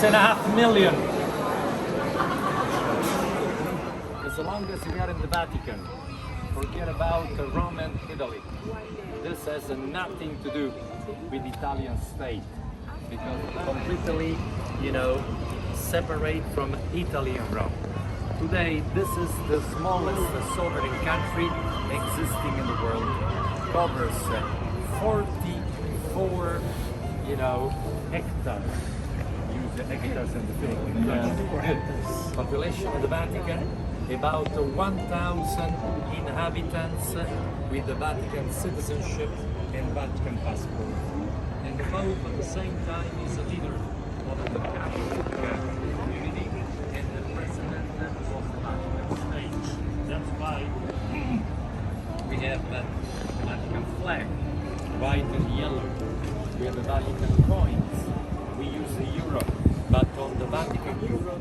6.5 million. As long as we are in the Vatican, forget about Rome and Italy. This has nothing to do with the Italian state, because completely, separate from Italy and Rome. Today, this is the smallest sovereign country existing in the world. Covers 44, hectares. Use the hectares in the Philippines. Population of the Vatican, about 1,000 inhabitants with the Vatican citizenship and Vatican passport. And the Pope at the same time is a leader of the Catholic community and the president of the Vatican state. That's why we have the Vatican flag, white and yellow. We have the Vatican coins. We use the euro, but on the Vatican euro,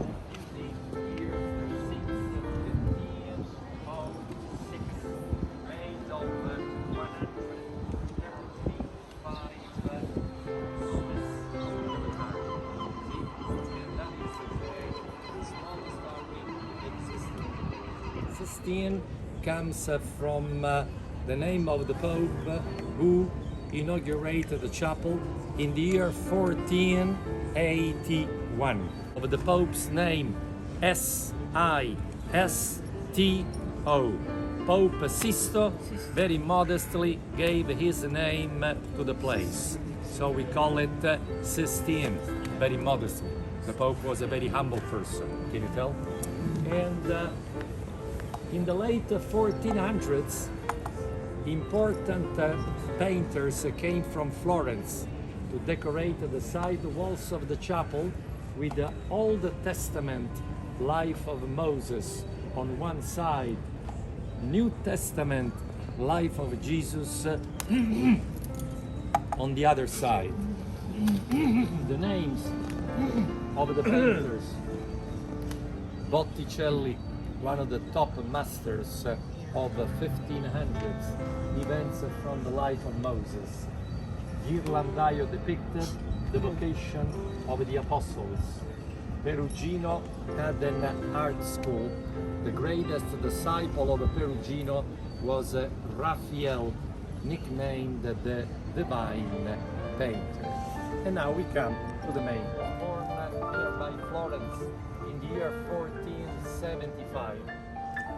Sistine comes from the name of the Pope who inaugurated the chapel in the year 1481. Of the Pope's name, S-I-S-T-O. Pope Sisto very modestly gave his name to the place. So we call it Sistine, very modestly. The Pope was a very humble person, can you tell? And in the late 1400s, important painters came from Florence to decorate the side walls of the chapel with the Old Testament life of Moses on one side, New Testament life of Jesus on the other side. The names of the painters: Botticelli, one of the top masters of 1500s events from the life of Moses. Ghirlandaio depicted the vocation of the apostles. Perugino had an art school. The greatest disciple of Perugino was Raphael, nicknamed the Divine Painter. And now we come to the main. Born nearby Florence in the year 1475.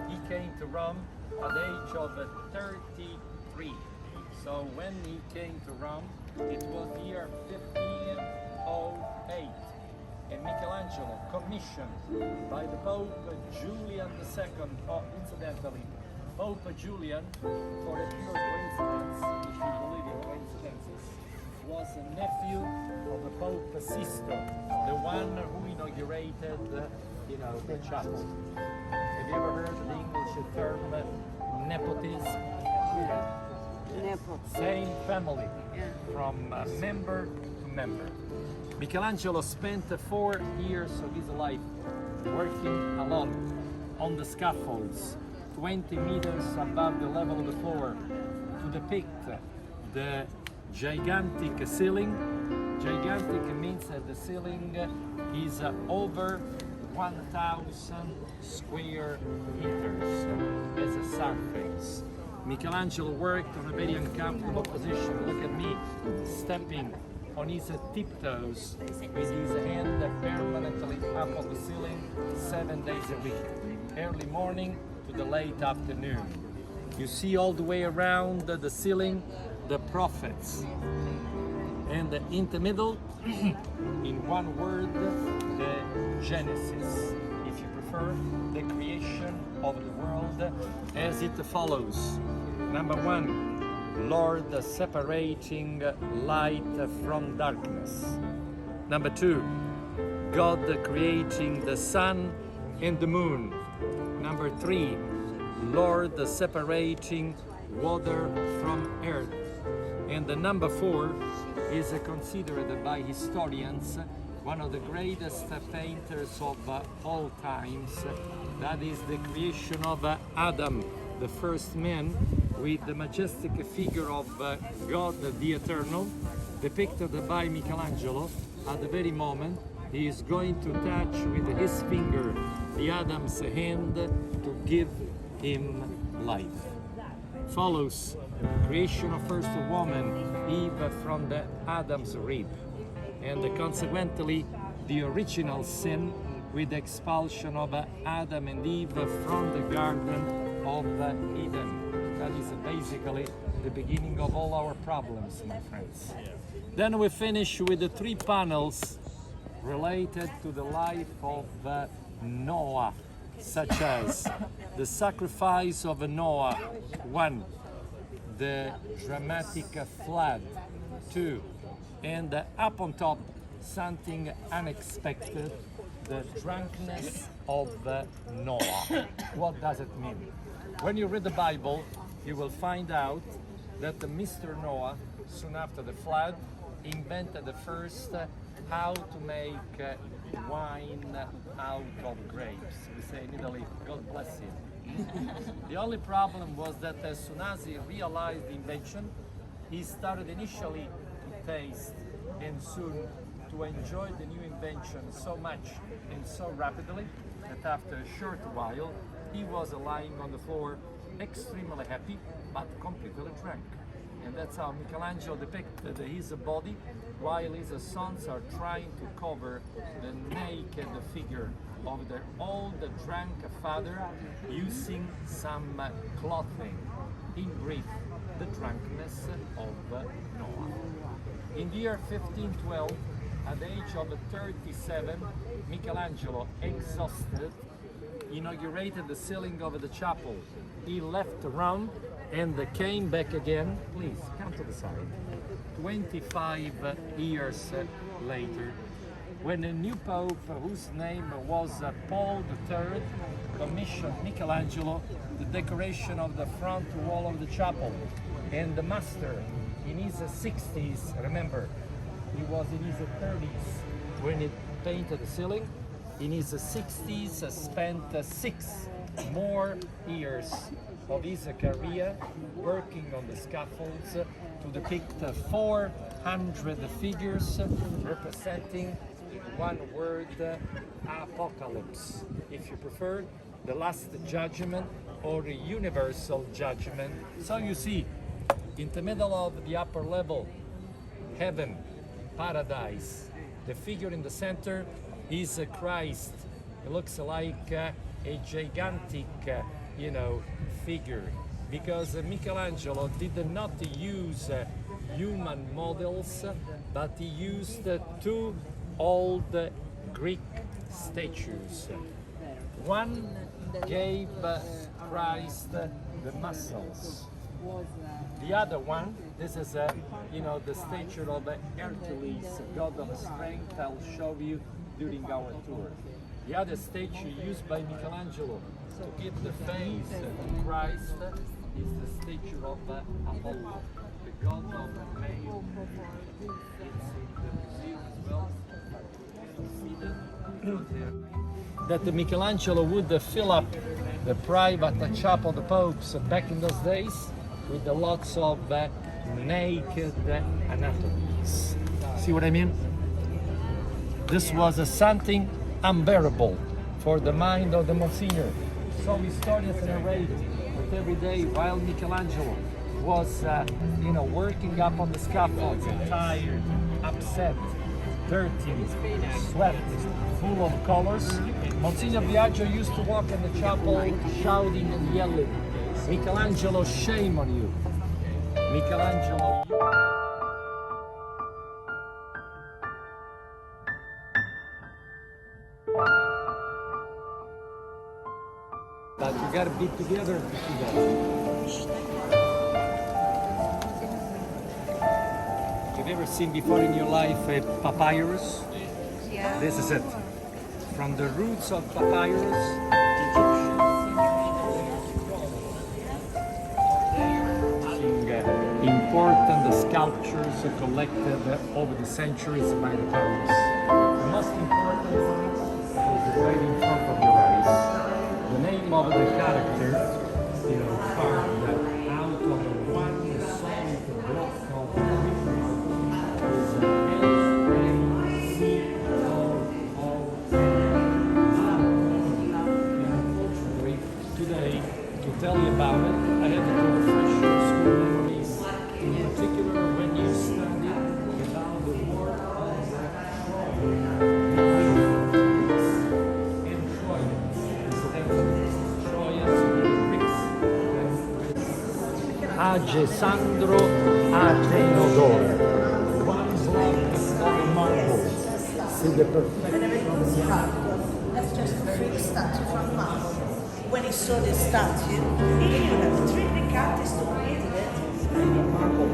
He came to Rome at the age of 33. So when he came to Rome, it was the year 1508. And Michelangelo, commissioned by the Pope Julian II, incidentally, Pope Julian, for a pure coincidence, if you believe in coincidences, was a nephew of the Pope Sisto, the one who inaugurated the chapel. Have you ever heard the English term nepotism? Same family, from member to member. Michelangelo spent 4 years of his life working alone on the scaffolds, 20 meters above the level of the floor, to depict the gigantic ceiling. Gigantic means that the ceiling is over 1,000 square meters as a surface. Michelangelo worked on a very uncomfortable position. Look at me, stepping on his tiptoes with his hand permanently up on the ceiling 7 days a week, early morning to the late afternoon. You see all the way around the ceiling the prophets, and in the middle, in one word, the Genesis, if you prefer, the creation of the world as it follows. Number 1, Lord separating light from darkness. Number 2, God creating the sun and the moon. Number 3, Lord separating water from earth. And the number 4 is considered by historians one of the greatest painters of all times. That is the creation of Adam, the first man, with the majestic figure of God the Eternal, depicted by Michelangelo at the very moment he is going to touch with his finger the Adam's hand to give him life. Follows creation of first woman, Eve, from the Adam's rib, and consequently the original sin with the expulsion of Adam and Eve from the Garden of Eden. That is basically the beginning of all our problems, my friends. Then we finish with the 3 panels related to the life of Noah, such as the sacrifice of Noah, 1, the dramatic flood, 2, and up on top, something unexpected, the drunkenness of Noah. What does it mean? When you read the Bible, you will find out that Mr. Noah, soon after the flood, invented the first how to make wine out of grapes. We say in Italy, God bless him. The only problem was that as soon as he realized the invention, he started initially to taste and soon to enjoy the new invention so much and so rapidly that after a short while he was lying on the floor extremely happy but completely drunk. And that's how Michelangelo depicted his body while his sons are trying to cover the naked figure of their old drunk father using some clothing. In brief, the drunkenness of Noah. In the year 1512, at the age of 37, Michelangelo, exhausted, inaugurated the ceiling of the chapel. He left Rome and came back again. Please, come to the side. 25 years later, when a new pope, whose name was Paul III, commissioned Michelangelo the decoration of the front wall of the chapel. And the master, in his 60s, remember, he was in his 30s when he painted the ceiling. In his 60s, spent 6 more years of his career working on the scaffolds to depict 400 figures representing one word, apocalypse. If you prefer, the last judgment or a universal judgment. So you see, in the middle of the upper level, heaven, paradise, the figure in the center is Christ. It looks like a gigantic, figure, because Michelangelo did not use human models, but he used 2 old Greek statues. One gave Christ the muscles. The other one, this is the statue of Hercules, god of strength. I'll show you during our tour. The other statue used by Michelangelo to give the face to Christ is the statue of Apollo, the god of male. It's in the museum as well. You see that Michelangelo would fill up the private chapel of the popes back in those days with lots of naked anatomies. See what I mean? This was something unbearable for the mind of the Monsignor. So historians narrate that every day while Michelangelo was working up on the scaffolds, tired, upset, dirty, sweat, full of colors, Monsignor Biagio used to walk in the chapel shouting and yelling, "Michelangelo, shame on you! Michelangelo, you..." But you gotta be together to see that. Have you ever seen before in your life a papyrus? Yeah. This is it. From the roots of papyrus, important sculptures collected over the centuries by the popes. The most important one is right in front of your eyes. The name of the character, carved out of one solid block of is about it. I had to refresh your school memories, in particular when you studied about the war of Age Sandro, Age Inodore. One block of marble. See the perfection. That's just a freak statue from marble. When he saw this statue, he knew that the trick artist who created it is marble.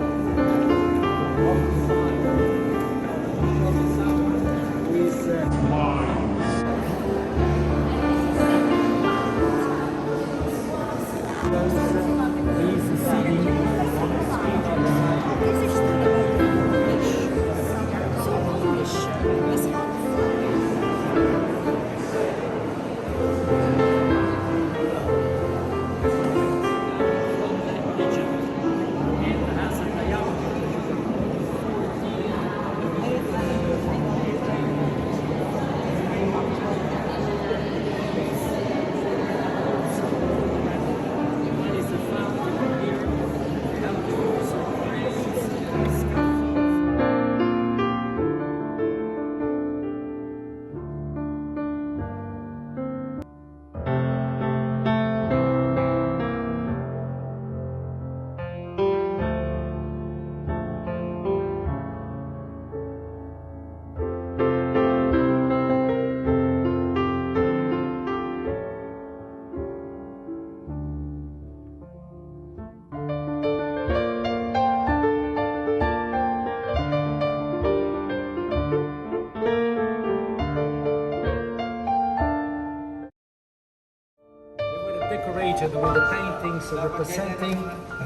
Decorated with the paintings representing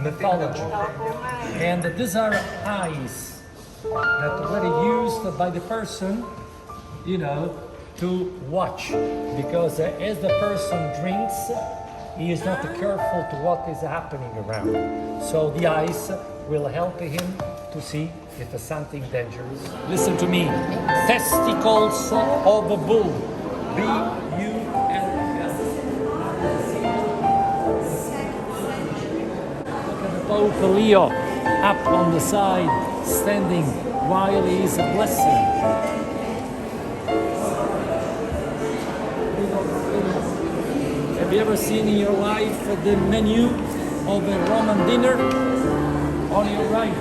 mythology. And these are eyes that were used by the person, you know, to watch. Because as the person drinks, he is not careful to what is happening around. So the eyes will help him to see if there's something dangerous. Listen to me. Testicles of a bull. B-U-L-L. Pope Leo up on the side, standing while he is blessing. Have you ever seen in your life the menu of a Roman dinner? On your right,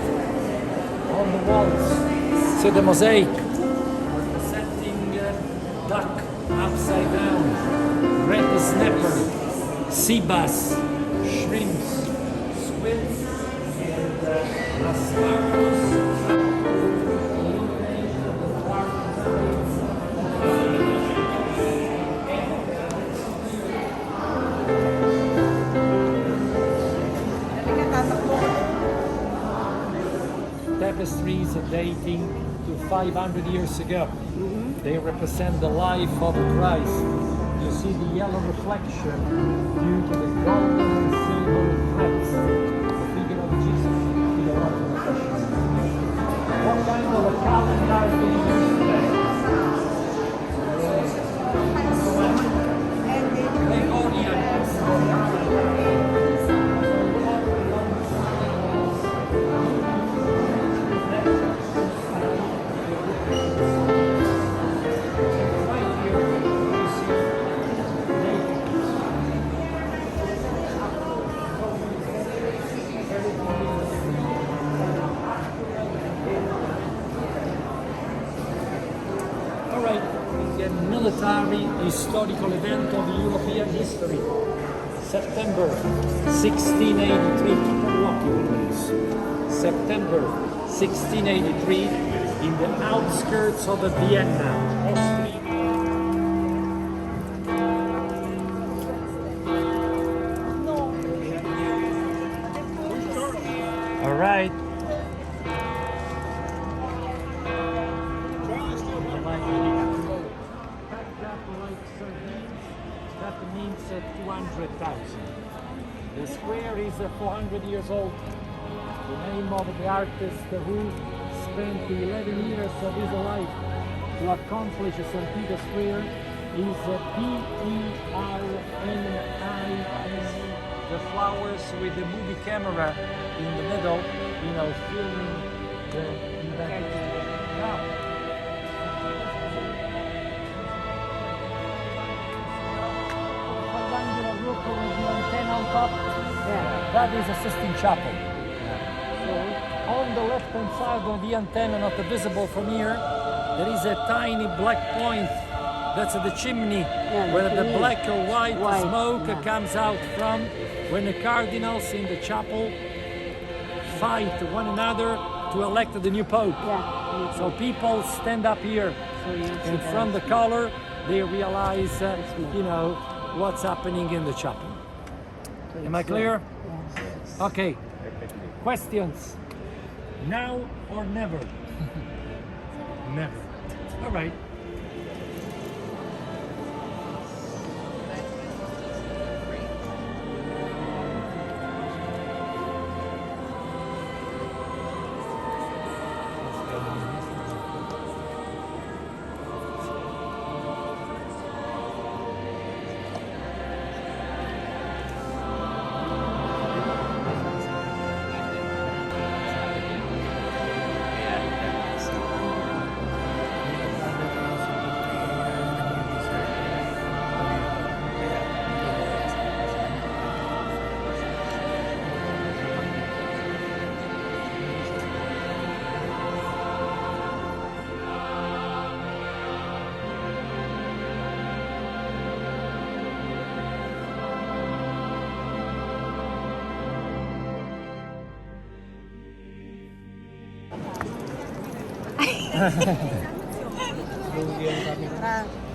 on the walls, see the mosaic, representing duck upside down, red snapper, sea bass, shrimps, squids, and asparagus. Tapestries dating to 500 years ago. They represent the life of Christ. You see the yellow reflection due to the golden and silver threads. The figure of Jesus. What kind of a calendar do you use today? Gregorian. Military historical event of European history. September 1683. Keep on walking, please. September 1683, in the outskirts of Vienna, Austria. All right. That means 200,000. The square is 400 years old. The name of the artist who spent 11 years of his life to accomplish St. Peter's Square is P-E-R-N-I-S, the flower. hours with the movie camera in the middle, you know, filming the event. Now, quadrangular roof with the antenna on top, that is a Sistine Chapel. So on the left-hand side of the antenna, not visible from here, there is a tiny black point. That's the chimney where the black or white smoke comes out from when the cardinals in the chapel fight one another to elect the new pope. So people stand up here and from the color they realize, you know, what's happening in the chapel. Am I clear? Okay. Questions? Now or never? Never. All right.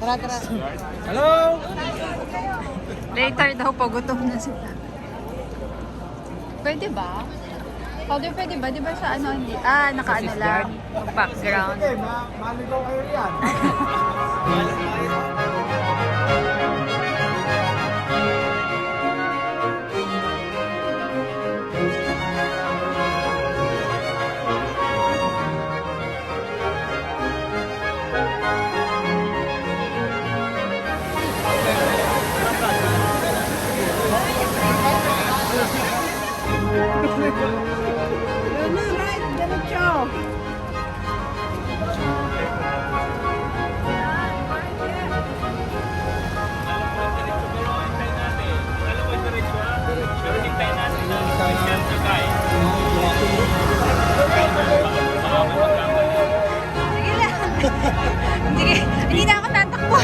Tara. Hello? Later daw po, gutom na sila. Pwede ba? Father, pwede ba? Di ba sa ano, hindi? Naka-ano lang. Background. Okay, maligaw kayo yan. Sige, hindi na ako tatakbo.